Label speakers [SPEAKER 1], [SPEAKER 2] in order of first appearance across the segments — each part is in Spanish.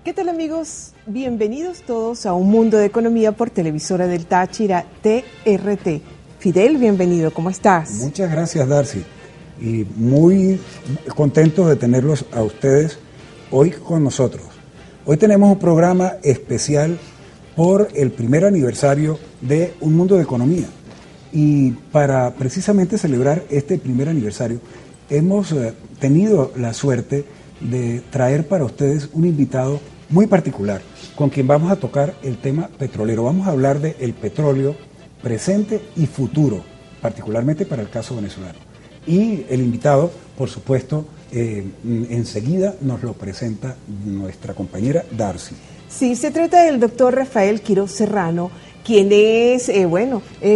[SPEAKER 1] ¿Qué tal, amigos? Bienvenidos todos a Un Mundo de Economía por Televisora del Táchira, TRT. Fidel, bienvenido, ¿cómo estás?
[SPEAKER 2] Muchas gracias, Darcy, y muy contento de tenerlos a ustedes hoy con nosotros. Hoy tenemos un programa especial por el primer aniversario de Un Mundo de Economía, y para precisamente celebrar este primer aniversario hemos tenido la suerte de traer para ustedes un invitado muy particular, con quien vamos a tocar el tema petrolero. Vamos a hablar del petróleo presente y futuro, particularmente para el caso venezolano. Y el invitado, por supuesto, enseguida nos lo presenta nuestra compañera Darcy.
[SPEAKER 1] Sí, se trata del doctor Rafael Quiroz Serrano, quien es,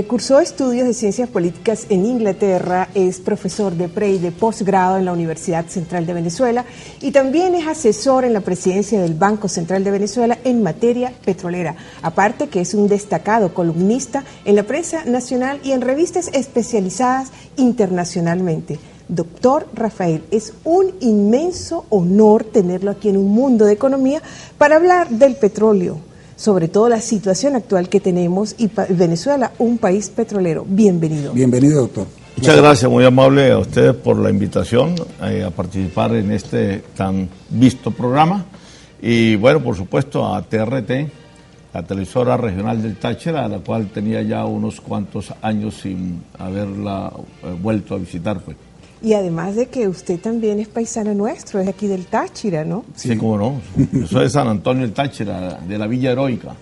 [SPEAKER 1] cursó estudios de ciencias políticas en Inglaterra, es profesor de pre y de posgrado en la Universidad Central de Venezuela y también es asesor en la presidencia del Banco Central de Venezuela en materia petrolera. Aparte que es un destacado columnista en la prensa nacional y en revistas especializadas internacionalmente. Doctor Rafael, es un inmenso honor tenerlo aquí en Un Mundo de Economía para hablar del petróleo, sobre todo la situación actual que tenemos y Venezuela, un país petrolero. Bienvenido.
[SPEAKER 2] Bienvenido, doctor.
[SPEAKER 3] Muchas gracias, muy amable a ustedes por la invitación a participar en este tan visto programa. Y bueno, por supuesto a TRT, la televisora regional del Táchira, a la cual tenía ya unos cuantos años sin haberla vuelto a visitar, pues.
[SPEAKER 1] Y además de que usted también es paisano nuestro, es aquí del Táchira, ¿no?
[SPEAKER 3] Sí, cómo no. Yo soy de San Antonio del Táchira, de la Villa Heroica.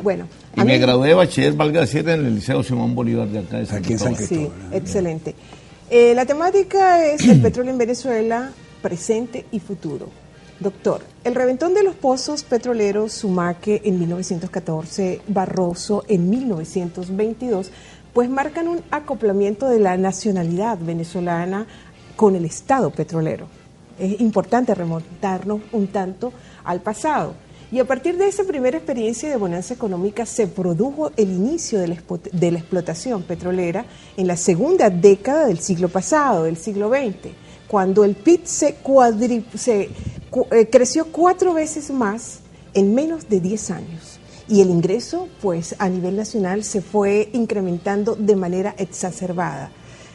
[SPEAKER 1] Bueno.
[SPEAKER 3] Y me gradué de bachiller, valga decir, en el Liceo Simón Bolívar de acá de San Cristóbal.
[SPEAKER 1] Sí, excelente. La temática es el petróleo en Venezuela, presente y futuro. Doctor, el reventón de los pozos petroleros Sumaque en 1914, Barroso en 1922, pues marcan un acoplamiento de la nacionalidad venezolana con el Estado petrolero. Es importante remontarnos un tanto al pasado. Y a partir de esa primera experiencia de bonanza económica se produjo el inicio de la explotación petrolera en la segunda década del siglo pasado, del siglo XX, cuando el PIB creció 4 veces más en menos de 10 años. Y el ingreso, pues, a nivel nacional se fue incrementando de manera exacerbada.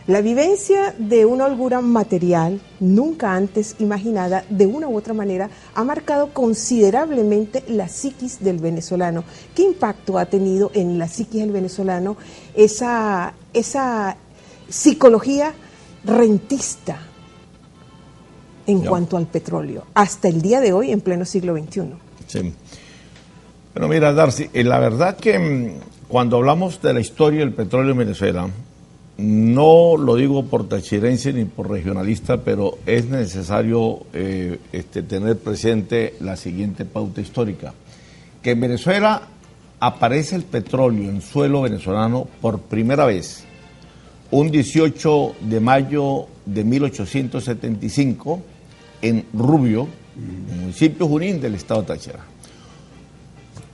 [SPEAKER 1] La vivencia de una holgura material nunca antes imaginada, de una u otra manera, ha marcado considerablemente la psiquis del venezolano. ¿Qué impacto ha tenido en la psiquis del venezolano esa psicología rentista en cuanto al petróleo, hasta el día de hoy, en pleno siglo XXI?
[SPEAKER 3] Sí. Bueno, mira, Darcy, la verdad que cuando hablamos de la historia del petróleo en Venezuela, no lo digo por tachirense ni por regionalista, pero es necesario tener presente la siguiente pauta histórica, que en Venezuela aparece el petróleo en suelo venezolano por primera vez, un 18 de mayo de 1875, en Rubio, municipio Junín del estado de Táchira.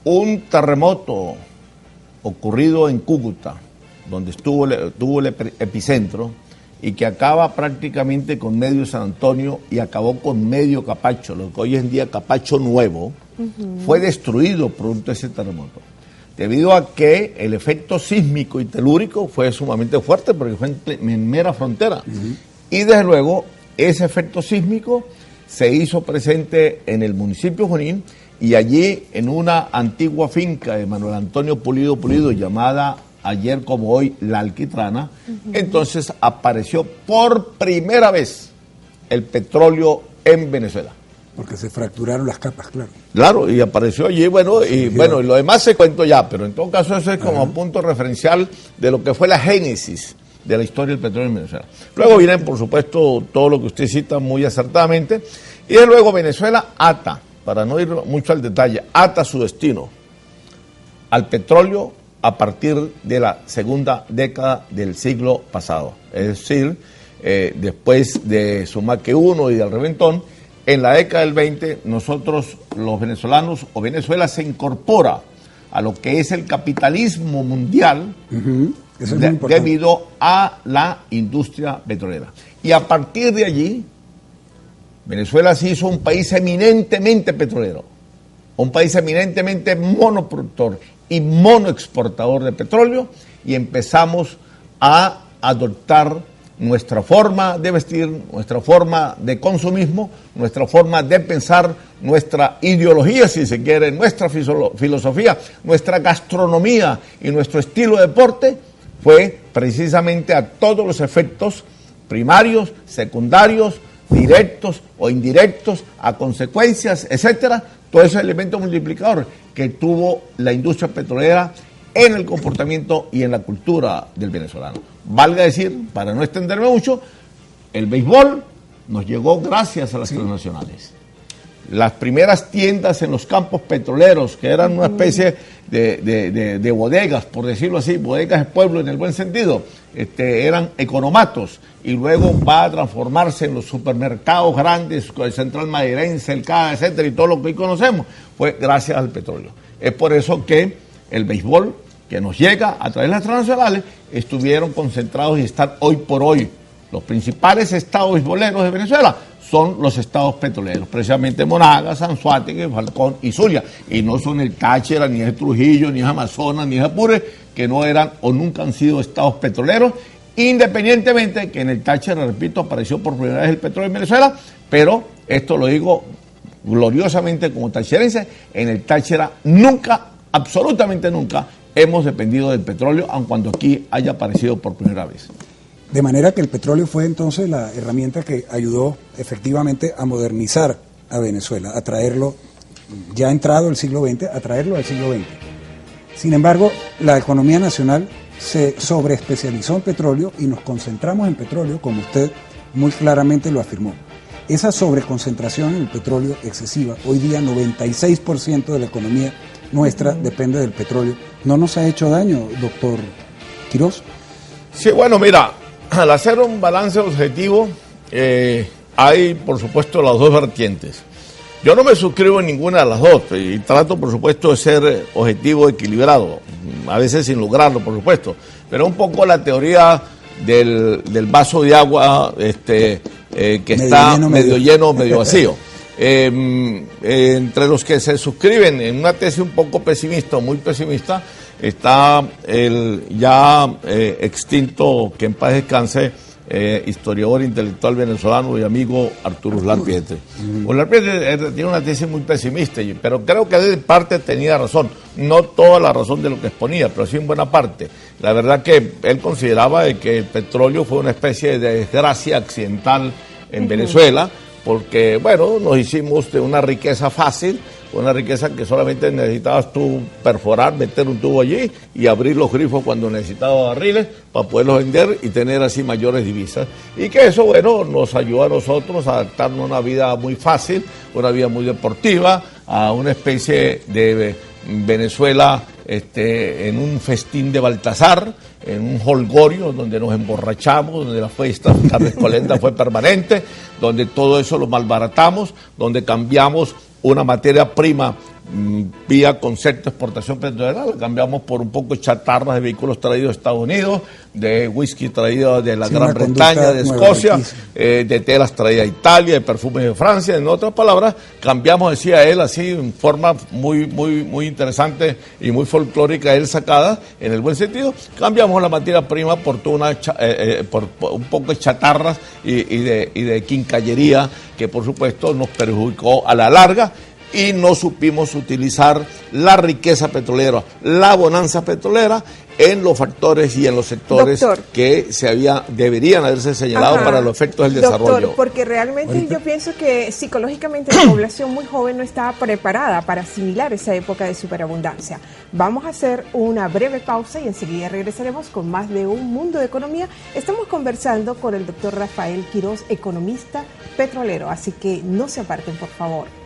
[SPEAKER 3] Un terremoto ocurrido en Cúcuta, donde tuvo el epicentro, y que acaba prácticamente con medio San Antonio y acabó con medio Capacho, lo que hoy en día Capacho Nuevo, fue destruido producto de ese terremoto, debido a que el efecto sísmico y telúrico fue sumamente fuerte, porque fue en mera frontera. Y desde luego, ese efecto sísmico se hizo presente en el municipio Junín, y allí, en una antigua finca de Manuel Antonio Pulido, llamada ayer como hoy La Alquitrana, entonces apareció por primera vez el petróleo en Venezuela.
[SPEAKER 2] Porque se fracturaron las capas, claro.
[SPEAKER 3] Claro, y apareció allí, y lo demás se cuento ya, pero en todo caso eso es como punto referencial de lo que fue la génesis de la historia del petróleo en Venezuela. Luego vienen, por supuesto, todo lo que usted cita muy acertadamente, y de luego Venezuela ata, para no ir mucho al detalle, ata su destino al petróleo a partir de la segunda década del siglo pasado. Es decir, después de Sumaque 1 y del reventón, en la década del 20, nosotros, los venezolanos, o Venezuela se incorpora a lo que es el capitalismo mundial,
[SPEAKER 2] Eso es
[SPEAKER 3] debido a la industria petrolera. Y a partir de allí, Venezuela se hizo un país eminentemente petrolero. un país eminentemente monoproductor y monoexportador de petróleo, y empezamos a adoptar nuestra forma de vestir, nuestra forma de consumismo, nuestra forma de pensar, nuestra ideología, si se quiere, nuestra filosofía, nuestra gastronomía y nuestro estilo de deporte, fue precisamente a todos los efectos primarios, secundarios, directos o indirectos, a consecuencias, etcétera, todo ese elemento multiplicador que tuvo la industria petrolera en el comportamiento y en la cultura del venezolano. Valga decir, para no extenderme mucho, el béisbol nos llegó gracias a las transnacionales. Las primeras tiendas en los campos petroleros, que eran una especie de bodegas, por decirlo así, bodegas de pueblo en el buen sentido, eran economatos, y luego va a transformarse en los supermercados grandes, el Central Madeirense, el CAA, etcétera, y todo lo que hoy conocemos, fue gracias al petróleo. Es por eso que el béisbol que nos llega a través de las transnacionales estuvieron concentrados y están hoy por hoy. Los principales estados beisboleros de Venezuela son los estados petroleros, precisamente Monagas, Anzoátegui, Falcón y Zulia. Y no son el Táchira, ni el Trujillo, ni el Amazonas, ni el Apure, que no eran o nunca han sido estados petroleros, independientemente que en el Táchira, repito, apareció por primera vez el petróleo en Venezuela, pero esto lo digo gloriosamente como tachirense, en el Táchira nunca, absolutamente nunca, hemos dependido del petróleo, aun cuando aquí haya aparecido por primera vez.
[SPEAKER 2] De manera que el petróleo fue entonces la herramienta que ayudó efectivamente a modernizar a Venezuela, a traerlo, ya entrado el siglo XX, a traerlo al siglo XX. Sin embargo, la economía nacional se sobreespecializó en petróleo y nos concentramos en petróleo, como usted muy claramente lo afirmó. Esa sobreconcentración en el petróleo excesiva, hoy día 96% de la economía nuestra depende del petróleo, ¿no nos ha hecho daño, doctor Quiroz?
[SPEAKER 3] Sí, bueno, mira, al hacer un balance objetivo, hay, por supuesto, las dos vertientes. Yo no me suscribo en ninguna de las dos y trato, por supuesto, de ser objetivo, equilibrado, a veces sin lograrlo, por supuesto, pero un poco la teoría del vaso de agua que está medio lleno, medio vacío. Entre los que se suscriben en una tesis un poco pesimista o muy pesimista, está el ya extinto, que en paz descanse, historiador intelectual venezolano y amigo Arturo Uslar Pietri. Uslar Pietri tiene una tesis muy pesimista, pero creo que de parte tenía razón, no toda la razón de lo que exponía, pero sí en buena parte. La verdad que él consideraba que el petróleo fue una especie de desgracia accidental en Venezuela, porque, bueno, nos hicimos de una riqueza fácil, una riqueza que solamente necesitabas tú perforar, meter un tubo allí y abrir los grifos cuando necesitabas barriles para poderlos vender y tener así mayores divisas. Y que eso, bueno, nos ayudó a nosotros a adaptarnos a una vida muy fácil, una vida muy deportiva, a una especie de Venezuela en un festín de Baltasar, en un holgorio donde nos emborrachamos, donde la fiesta carnescolenta fue permanente, donde todo eso lo malbaratamos, donde cambiamos una materia prima vía concepto de exportación petrolera, la cambiamos por un poco de chatarras de vehículos traídos de Estados Unidos, de whisky traído de la Gran Bretaña, de Escocia, de telas traídas de Italia, de perfumes de Francia. En otras palabras, cambiamos, decía él, así en forma muy interesante y muy folclórica, él sacada, en el buen sentido, cambiamos la materia prima por por un poco de chatarras y de quincallería, que por supuesto nos perjudicó a la larga, y no supimos utilizar la riqueza petrolera, la bonanza petrolera, en los factores y en los sectores, doctor, que deberían haberse señalado para los efectos del desarrollo.
[SPEAKER 1] Doctor, porque realmente yo pienso que psicológicamente la población muy joven no estaba preparada para asimilar esa época de superabundancia. Vamos a hacer una breve pausa y enseguida regresaremos con más de Un Mundo de Economía. Estamos conversando con el doctor Rafael Quiroz, economista petrolero, así que no se aparten, por favor.